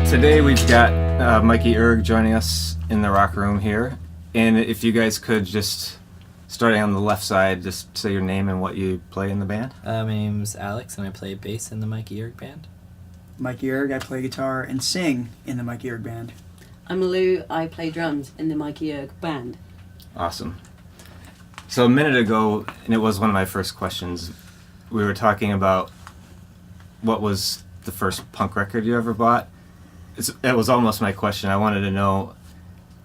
Today we've got Mikey Erg joining us in the rock room here. And if you guys could just, starting on the left side, just say your name and what you play in the band. My name's Alex, and I play bass in the Mikey Erg band. Mikey Erg, I play guitar and sing in the Mikey Erg band. I'm Lou, I play drums in the Mikey Erg band. Awesome. So a minute ago, and it was one of my first questions, we were talking about what was the first punk record you ever bought. It was almost my question. I wanted to know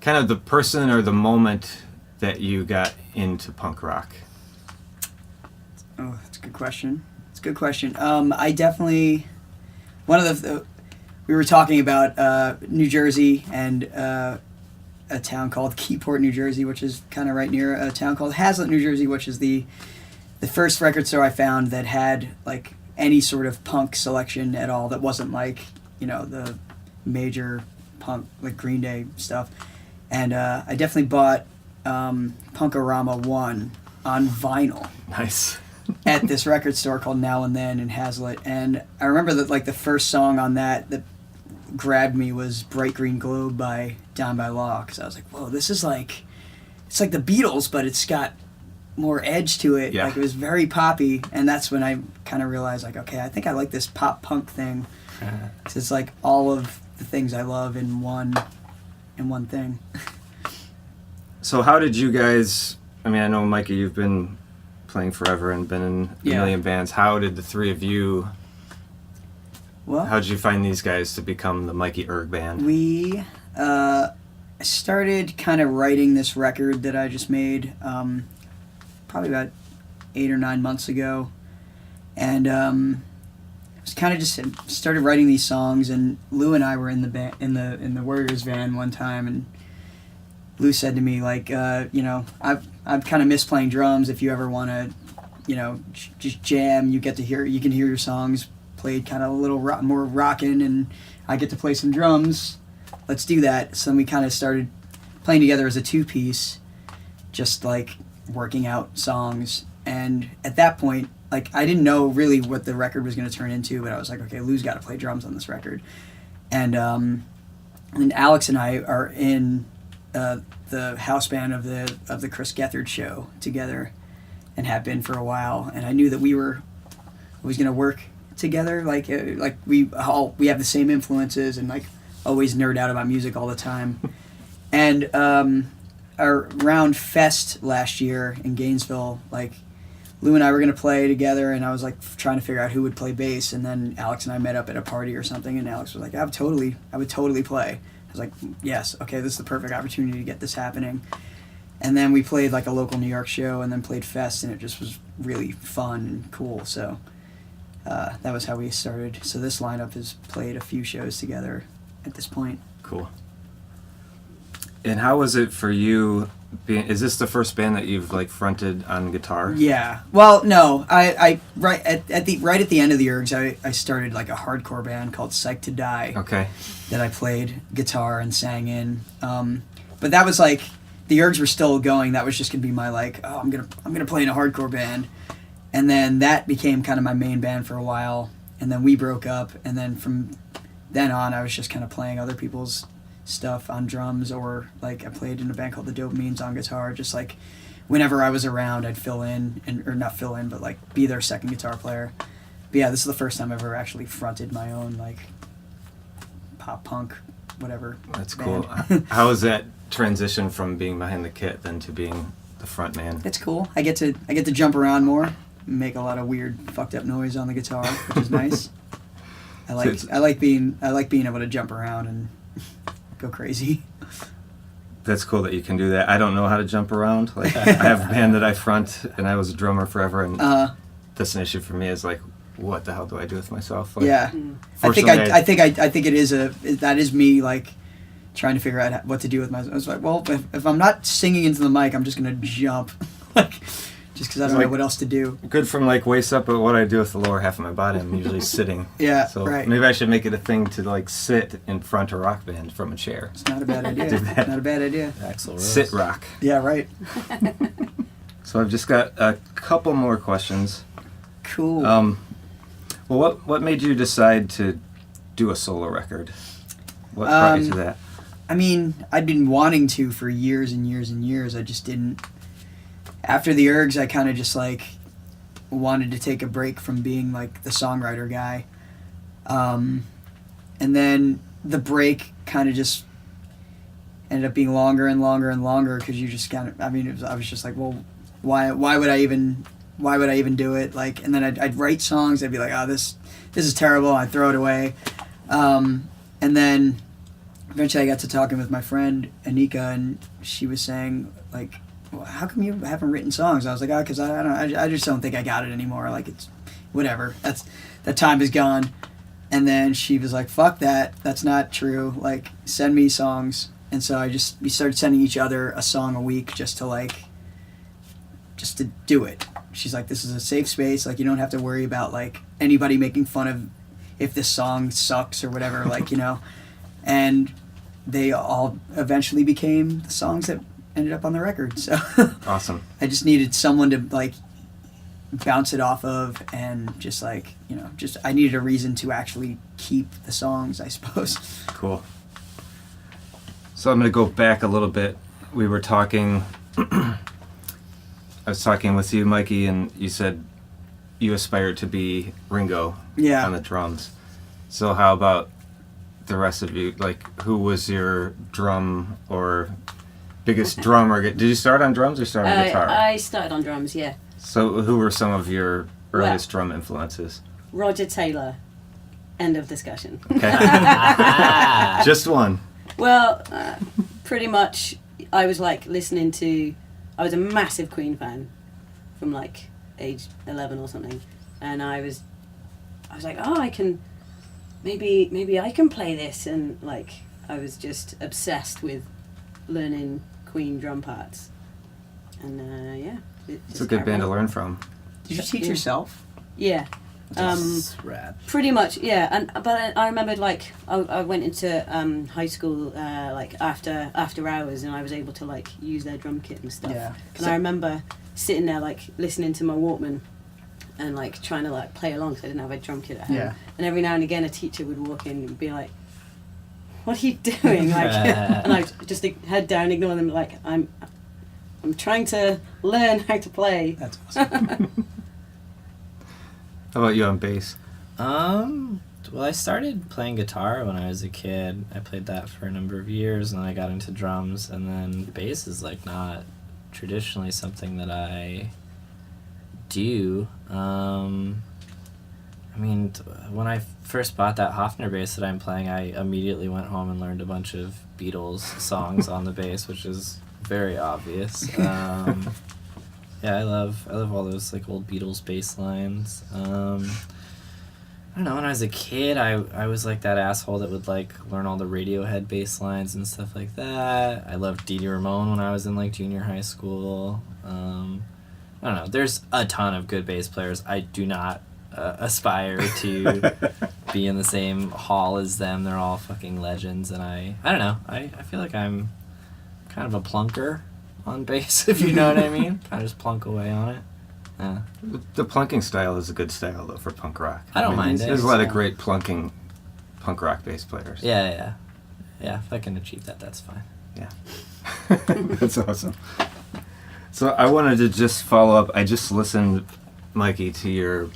kind of the person or the moment that you got into punk rock. Oh, that's a good question. It's a good question. I definitely, one of we were talking about New Jersey and a town called Keyport, New Jersey, which is kind of right near a town called Hazlet, New Jersey, which is the first record store I found that had like any sort of punk selection at all that wasn't like, you know, the major punk like Green Day stuff. And I definitely bought Punk-O-Rama 1 on vinyl. Nice. At this record store called Now and Then in Hazlet. And I remember that like the first song on that grabbed me was Bright Green Globe by Down by Law, because I was like, whoa, this is like, it's like the Beatles, but it's got more edge to it. Yeah. Like it was very poppy, and that's when I kind of realized like, okay, I think I like this pop punk thing. 'Cause it's like all of the things I love in one thing. So how did you guys, I mean, I know, Mikey, you've been playing forever and been in a million bands. How did the three of you, how did you find these guys to become the Mikey Erg band? We started kind of writing this record that I just made probably about 8 or 9 months ago. And was kind of just started writing these songs, and Lou and I were in the in the Warriors van one time, and Lou said to me like, you know, I've kind of missed playing drums. If you ever want to, you know, just jam, you can hear your songs played kind of a little more rockin', and I get to play some drums. Let's do that. So then we kind of started playing together as a two-piece, just like working out songs. And at that point, like, I didn't know really what the record was going to turn into, but I was like, okay, Lou's got to play drums on this record. And Alex and I are in the house band of the Chris Gethard show together, and have been for a while. And I knew that we were always going to work together. Like we have the same influences, and like always nerd out about music all the time. And around Fest last year in Gainesville, like, Lou and I were going to play together, and I was like trying to figure out who would play bass, and then Alex and I met up at a party or something, and Alex was like, I would totally play. I was like, yes, okay, this is the perfect opportunity to get this happening. And then we played like a local New York show, and then played Fest, and it just was really fun and cool. So that was how we started. So this lineup has played a few shows together at this point. Cool. And how was it for you? Is this the first band that you've like fronted on guitar? Yeah. Well, no. I right at the end of the Ergs, I started like a hardcore band called Psych to Die. Okay. That I played guitar and sang in. But that was like, the Ergs were still going. That was just gonna be my like, oh, I'm gonna play in a hardcore band. And then that became kind of my main band for a while. And then we broke up. And then from then on, I was just kind of playing other people's stuff on drums, or like I played in a band called the Dopamines on guitar. Just like whenever I was around, I'd fill in, or not fill in, but like be their second guitar player. But yeah, this is the first time I've ever actually fronted my own like pop punk whatever. That's band. cool. How was that transition from being behind the kit then to being the front man? It's cool. I get to jump around more, make a lot of weird fucked up noise on the guitar, which is nice. I like being able to jump around and go crazy. That's cool that you can do that. I don't know how to jump around. Like, I have a band that I front, and I was a drummer forever, and that's an issue for me. Is like, what the hell do I do with myself? Like, yeah, I think it is that is me like trying to figure out what to do with myself. I was like, well, if I'm not singing into the mic, I'm just gonna jump, like, just because I don't know what else to do. Good from like waist up, but what I do with the lower half of my body, I'm usually sitting. Yeah, so right. Maybe I should make it a thing to like sit in front of a rock band from a chair. It's not a bad idea. Do that. Not a bad idea. Axl Rose. Sit rock. Yeah, right. So I've just got a couple more questions. Cool. Well, what made you decide to do a solo record? What brought you to that? I mean, I'd been wanting to for years and years and years. I just didn't. After the Ergs, I kind of just like wanted to take a break from being like the songwriter guy. And then the break kind of just ended up being longer and longer and longer because you just kind of, I mean, I was just like, well, why would I even do it? Like, and then I'd write songs. I'd be like, oh, this is terrible. I'd throw it away. And then eventually I got to talking with my friend Anika, and she was saying like, well, how come you haven't written songs? I was like, oh, because I just don't think I got it anymore. Like, it's whatever. That time is gone. And then she was like, fuck that. That's not true. Like, send me songs. And so we started sending each other a song a week just to do it. She's like, this is a safe space. Like, you don't have to worry about like anybody making fun of if this song sucks or whatever, like, you know. And they all eventually became the songs that ended up on the record. So Awesome. I just needed someone to like bounce it off of, and just like, you know, just I needed a reason to actually keep the songs, I suppose. Cool. So I'm going to go back a little bit. We were talking, I was talking with you, Mikey, and you said you aspired to be Ringo Yeah. on the drums. So how about the rest of you? Like, who was your drum or biggest drummer? Did you start on drums or start on guitar? I started on drums, yeah. So who were some of your earliest drum influences? Roger Taylor. End of discussion. Okay. Just one. Well, pretty much I was like I was a massive Queen fan from like age 11 or something. And I was like, oh, I can, maybe I can play this. And like, I was just obsessed with learning Queen drum parts. And yeah. It's a good band to learn from. Did you teach yourself? Yeah. That's rad. Pretty much, yeah. But I remembered like I went into high school like after hours, and I was able to like use their drum kit and stuff. Yeah. And I remember sitting there like listening to my Walkman and like trying to like play along because I didn't have a drum kit at home. Yeah. And every now and again a teacher would walk in and be like, "What are you doing?" Like, and I just head down, ignore them. Like I'm trying to learn how to play. That's awesome. How about you on bass? Well, I started playing guitar when I was a kid. I played that for a number of years, and then I got into drums, and then bass is like not traditionally something that I do. I mean, when I first bought that Hofner bass that I'm playing, I immediately went home and learned a bunch of Beatles songs on the bass, which is very obvious. Yeah, I love all those like old Beatles bass lines. I don't know, when I was a kid, I was like that asshole that would like learn all the Radiohead bass lines and stuff like that. I loved Dee Dee Ramone when I was in like junior high school. I don't know, there's a ton of good bass players. I do not aspire to be in the same hall as them. They're all fucking legends, and I don't know, I feel like I'm kind of a plunker on bass, if you know what I mean. Kind of just plunk away on it. Yeah. The plunking style is a good style, though, for punk rock. I don't mind it. There's a lot of great plunking punk rock bass players. Yeah. If I can achieve that, that's fine. Yeah. That's awesome. So I wanted to just follow up. I just listened, Mikey, to your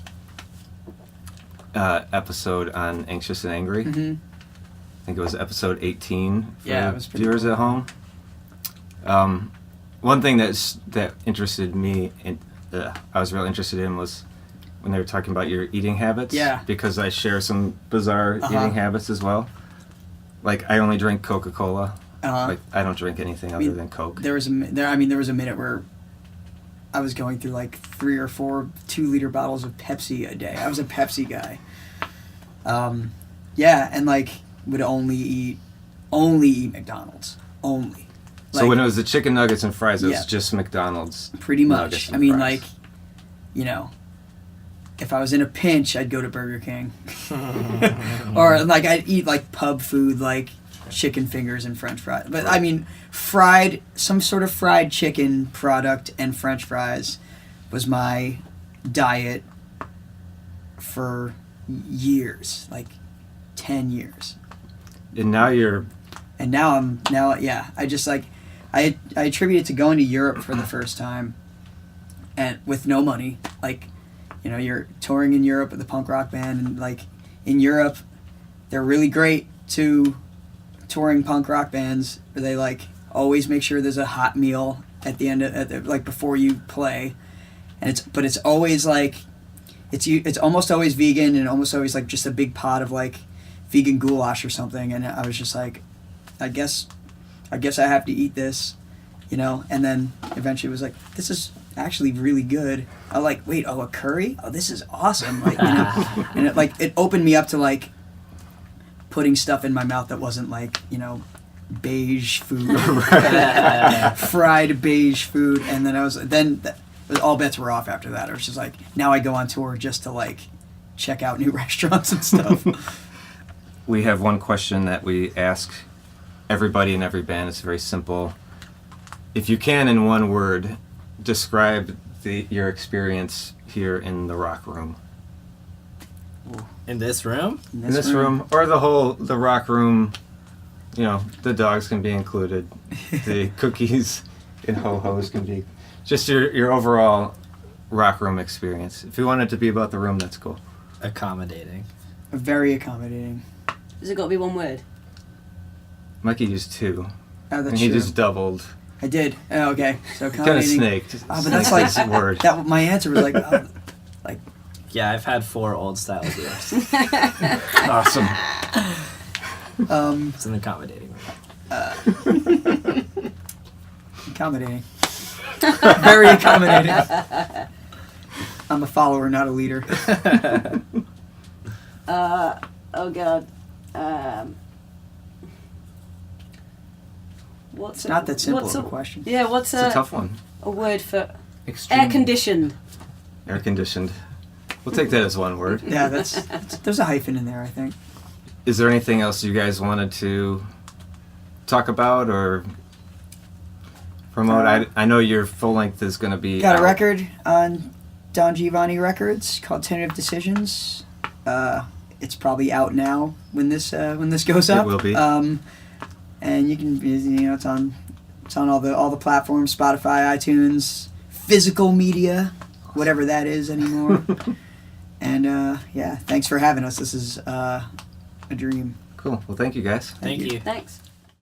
episode on Anxious and Angry. Mm-hmm. I think it was episode 18 for Yeah, it was pretty viewers cool. at home. One thing that interested me, I was real interested in, was when they were talking about your eating habits. Yeah. Because I share some bizarre eating habits as well. Like, I only drink Coca-Cola. Like, I don't drink anything other than Coke. There was a minute where I was going through like 3 or 4 2-liter bottles of Pepsi a day. I was a Pepsi guy. Yeah, and like would only eat McDonald's. Only. So Like, when it was the chicken nuggets and fries, it Yeah. was just McDonald's. pretty nuggets much. and I mean, fries. like, you know, if I was in a pinch, I'd go to Burger King. Or like I'd eat like pub food, like chicken fingers and French fries. But I mean, some sort of fried chicken product and French fries was my diet for years, like 10 years. And now you're And I just like I attribute it to going to Europe for the first time, and with no money. Like, you know, you're touring in Europe with a punk rock band, and like in Europe, they're really great to touring punk rock bands. Where they like always make sure there's a hot meal at the end of like before you play, and it's always like it's almost always vegan and almost always like just a big pot of like vegan goulash or something. And I was just like, I guess I have to eat this, you know. And then eventually it was like, this is actually really good. I like, wait, a curry? Oh, this is awesome. Like, you know, and it opened me up to like putting stuff in my mouth that wasn't like, you know, beige food, fried beige food. And then all bets were off after that. It was just like, now I go on tour just to like check out new restaurants and stuff. We have one question that we ask everybody in every band. It's very simple. If you can, in one word, describe your experience here in the rock room. In this room? In this room, or the rock room, you know, the dogs can be included. The cookies and ho-hos can be. Just your overall rock room experience. If you want it to be about the room, that's cool. Accommodating. Very accommodating. Has it got to be one word? Mikey used 2. Oh, that's and he true. just doubled. I did. Oh, okay. So Kind of accommodating. snaked. Oh, but that's like Snaked his word. that. My answer was like, oh, like Yeah, I've had 4 old style beers. Awesome. It's an accommodating room. accommodating. Very accommodating. I'm a follower, not a leader. Oh God. What's It's not that simple what's of a question. Yeah, what's It's a tough one. a word for Extreme. air conditioned? Air conditioned. We'll take that as one word. Yeah, there's a hyphen in there, I think. Is there anything else you guys wanted to talk about or promote? I know your full length is going to be Got out. a record on Don Giovanni Records called Tentative Decisions. It's probably out now when this goes up. It will be. And you can, you know, it's on all the platforms, Spotify, iTunes, physical media, whatever that is anymore. And yeah, thanks for having us. This is a dream. Cool. Well, thank you guys. Thank you. Thanks.